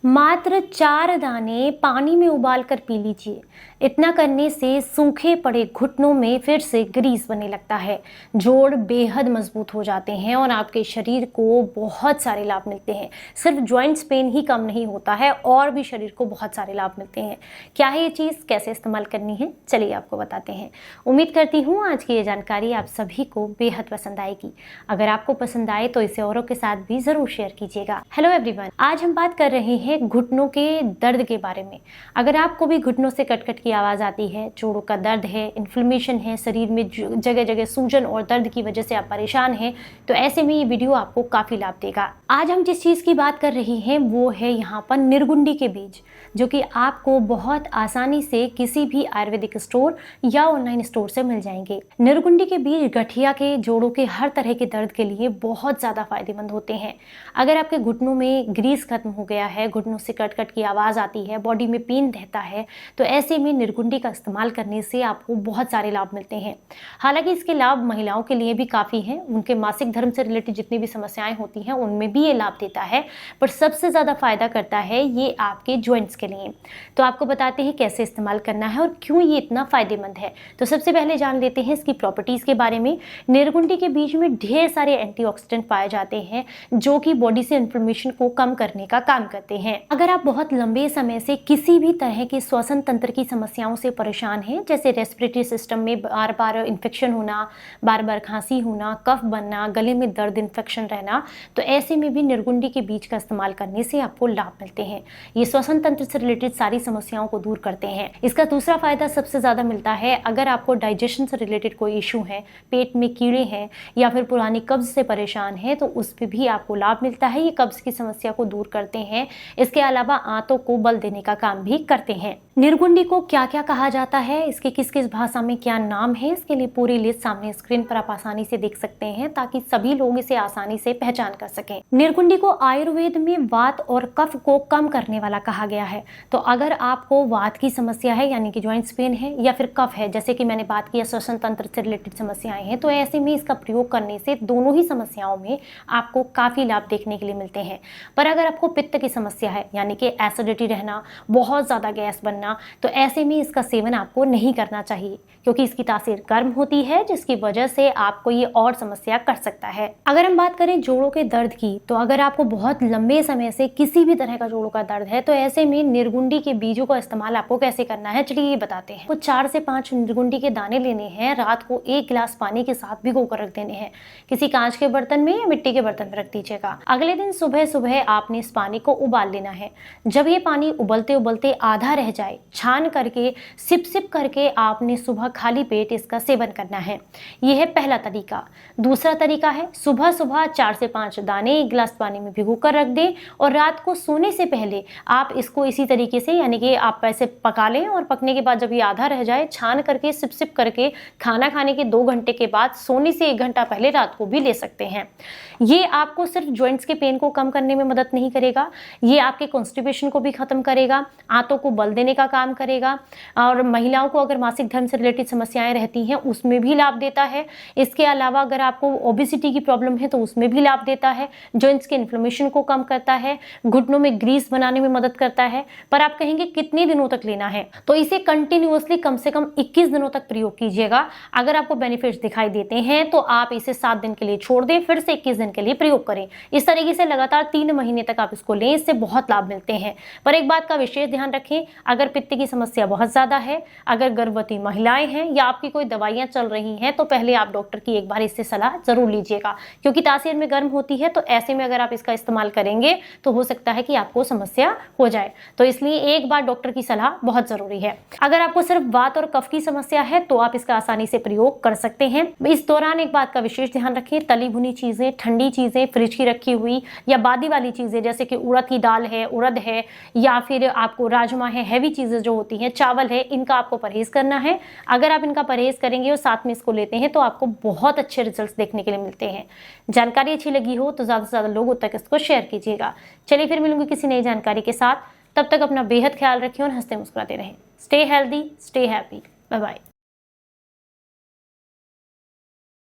मात्र 4 दाने पानी में उबाल कर पी लीजिए। इतना करने से सूखे पड़े घुटनों में फिर से ग्रीस बनने लगता है, जोड़ बेहद मजबूत हो जाते हैं और आपके शरीर को बहुत सारे लाभ मिलते हैं। सिर्फ जॉइंट्स पेन ही कम नहीं होता है और भी शरीर को बहुत सारे लाभ मिलते हैं। क्या है ये चीज़, कैसे इस्तेमाल करनी है, चलिए आपको बताते हैं। उम्मीद करती हूँ आज की ये जानकारी आप सभी को बेहद पसंद आएगी। अगर आपको पसंद आए तो इसे औरों के साथ भी जरूर शेयर कीजिएगा। हेलो एवरीवन, आज हम बात कर रहे हैं घुटनों के दर्द के बारे में। अगर आपको भी घुटनों से कट-कट की आवाज़ आती है, जोड़ों का दर्द है, इन्फ्लेमेशन है, शरीर में जगह जगह सूजन और दर्द की वजह से आप परेशान हैं, तो ऐसे में ये वीडियो आपको काफ़ी लाभ देगा। आज हम जिस चीज़ की बात कर रहे हैं वो है यहाँ पर निर्गुंडी के बीज, जो कि आपको बहुत आसानी से किसी भी आयुर्वेदिक स्टोर या ऑनलाइन स्टोर से मिल जाएंगे। निर्गुंडी के बीज गठिया के, जोड़ों के हर तरह के दर्द के लिए बहुत ज़्यादा फायदेमंद होते हैं। अगर आपके घुटनों में ग्रीस खत्म हो गया है, घुटनों से कट-कट की आवाज़ आती है, बॉडी में पेन रहता है, तो ऐसे में निर्गुंडी का इस्तेमाल करने से आपको बहुत सारे लाभ मिलते हैं। हालांकि इसके लाभ महिलाओं के लिए भी काफ़ी हैं, उनके मासिक धर्म से रिलेटेड जितनी भी समस्याएं होती हैं उनमें भी ये लाभ देता है, पर सबसे ज़्यादा फायदा करता है ये आपके जॉइंट्स के लिए। तो आपको बताते हैं कैसे इस्तेमाल करना है और क्यों ये इतना फायदेमंद है। तो सबसे पहले जान लेते हैं इसकी प्रॉपर्टीज़ के बारे में। निर्गुंडी के बीज में ढेर सारे एंटीऑक्सीडेंट पाए जाते हैं जो कि बॉडी से इन्फ्लेमेशन को कम करने का काम करते हैं। अगर आप बहुत लंबे समय से किसी भी तरह की श्वसन तंत्र की समस्याओं से परेशान हैं, जैसे रेस्पिरेटरी सिस्टम में बार बार इन्फेक्शन होना, बार बार खांसी होना, कफ बनना, गले में दर्द, इन्फेक्शन रहना, तो ऐसे में भी निर्गुंडी के बीज का इस्तेमाल करने से आपको लाभ मिलते हैं। ये श्वसन तंत्र से रिलेटेड सारी समस्याओं को दूर करते हैं। इसका दूसरा फायदा सबसे ज्यादा मिलता है अगर आपको डाइजेशन से रिलेटेड कोई इशू है, पेट में कीड़े हैं या फिर पुरानी कब्ज से परेशान है, तो उस पर भी आपको लाभ मिलता है। ये कब्ज की समस्या को दूर करते हैं। इसके अलावा आंतों को बल देने का काम भी करते हैं। निर्गुंडी को क्या क्या कहा जाता है, इसके किस किस भाषा में क्या नाम है, इसके लिए पूरी लिस्ट सामने स्क्रीन पर आप आसानी से देख सकते हैं ताकि सभी लोग इसे आसानी से पहचान कर सकें। निर्गुंडी को आयुर्वेद में वात और कफ को कम करने वाला कहा गया है। तो अगर आपको वात की समस्या है यानी कि जॉइंट्स पेन है या फिर कफ है, जैसे कि मैंने बात किया श्वसन तंत्र से रिलेटेड समस्याएं हैं, तो ऐसे में इसका प्रयोग करने से दोनों ही समस्याओं में आपको काफी लाभ देखने के लिए मिलते हैं। पर अगर आपको पित्त की समस्या है यानी कि एसिडिटी रहना, बहुत ज्यादा गैस बनना, तो ऐसे में इसका सेवन आपको नहीं करना चाहिए क्योंकि इसकी तासीर गर्म होती है, जिसकी वजह से आपको ये और समस्या कर सकता है। अगर हम बात करें जोड़ों के दर्द की, तो अगर आपको बहुत लंबे समय से किसी भी तरह का जोड़ों का दर्द है, तो ऐसे में निर्गुंडी के बीजों का इस्तेमाल आपको कैसे करना है, चलिए ये बताते हैं। तो 4 से 5 निर्गुंडी के दाने लेने हैं, रात को 1 गिलास पानी के साथ भिगो कर रख देने हैं। किसी कांच के बर्तन में या मिट्टी के बर्तन में रख दीजिएगा। अगले दिन सुबह सुबह आपने इस पानी को उबाल लेना है। जब ये पानी उबलते उबलते आधा रह जाए, छान करके सिप सिप करके आपने सुबह खाली पेट इसका सेवन करना है। यह है पहला तरीका। दूसरा तरीका है सुबह सुबह 4 से 5 दाने 1 गिलास पानी में भिगो कर रख दें और रात को सोने से पहले आप इसको इसी तरीके से, यानी कि आप ऐसे पका लें और पकने के बाद जब ये आधा रह जाए, छान करके सिप सिप करके खाना खाने के 2 घंटे के बाद सोने से 1 घंटा पहले रात को भी ले सकते हैं। ये आपको सिर्फ जॉइंट्स के पेन को कम करने में मदद नहीं करेगा, ये आपके कॉन्स्टिपेशन को भी खत्म करेगा, आंतों को बल देने का काम करेगा और महिलाओं को अगर मासिक धर्म से रिलेटेड समस्याएं रहती हैं उसमें भी लाभ देता है। इसके अलावा अगर आपको ओबेसिटी की प्रॉब्लम है तो उसमें भी लाभ देता है। जॉइंट्स के इन्फ्लेमेशन को कम करता है, घुटनों में ग्रीस बनाने में मदद करता है। पर आप कहेंगे कितने दिनों तक लेना है, तो इसे कंटिन्यूअसली कम से कम 21 दिनों तक प्रयोग कीजिएगा। अगर आपको बेनिफिट्स दिखाई देते हैं तो आप इसे 7 दिन के लिए छोड़ दें, फिर से 21 दिन के लिए प्रयोग करें। इस तरीके से लगातार 3 महीने तक आप इसको लें, इससे बहुत लाभ मिलते हैं। पर एक बात का विशेष ध्यान रखें, अगर पित्त की समस्या बहुत ज्यादा है, अगर गर्भवती महिलाएं हैं या आपकी कोई दवाइयां चल रही हैं, तो पहले आप डॉक्टर की एक बार इससे सलाह जरूर लीजिएगा क्योंकि तासीर में गर्म होती है। तो ऐसे में अगर आप इसका इस्तेमाल करेंगे तो हो सकता है कि आपको समस्या हो जाए, तो इसलिए एक बार डॉक्टर की सलाह बहुत जरूरी है। अगर आपको सिर्फ वात और कफ की समस्या है तो आप इसका आसानी से प्रयोग कर सकते हैं। इस दौरान एक बात का विशेष ध्यान रखें, तली भुनी चीजें, ठंडी चीजें, फ्रिज की रखी हुई या बादी वाली चीजें जैसे कि उड़द की दाल है, उड़द है या फिर आपको राजमा है, हैवी चीजें जो होती हैं, चावल है, इनका आपको परहेज करना है। अगर आप इनका परहेज करेंगे और साथ में इसको लेते हैं तो आपको बहुत अच्छे रिजल्ट्स देखने के लिए मिलते हैं। जानकारी अच्छी लगी हो तो ज्यादा से ज्यादा लोगों तक इसको शेयर कीजिएगा। चलिए फिर मिलूंगी किसी नई जानकारी के साथ, तब तक अपना बेहद ख्याल रखिए और हंसते मुस्कुराते रहें। Stay healthy, stay happy, bye bye.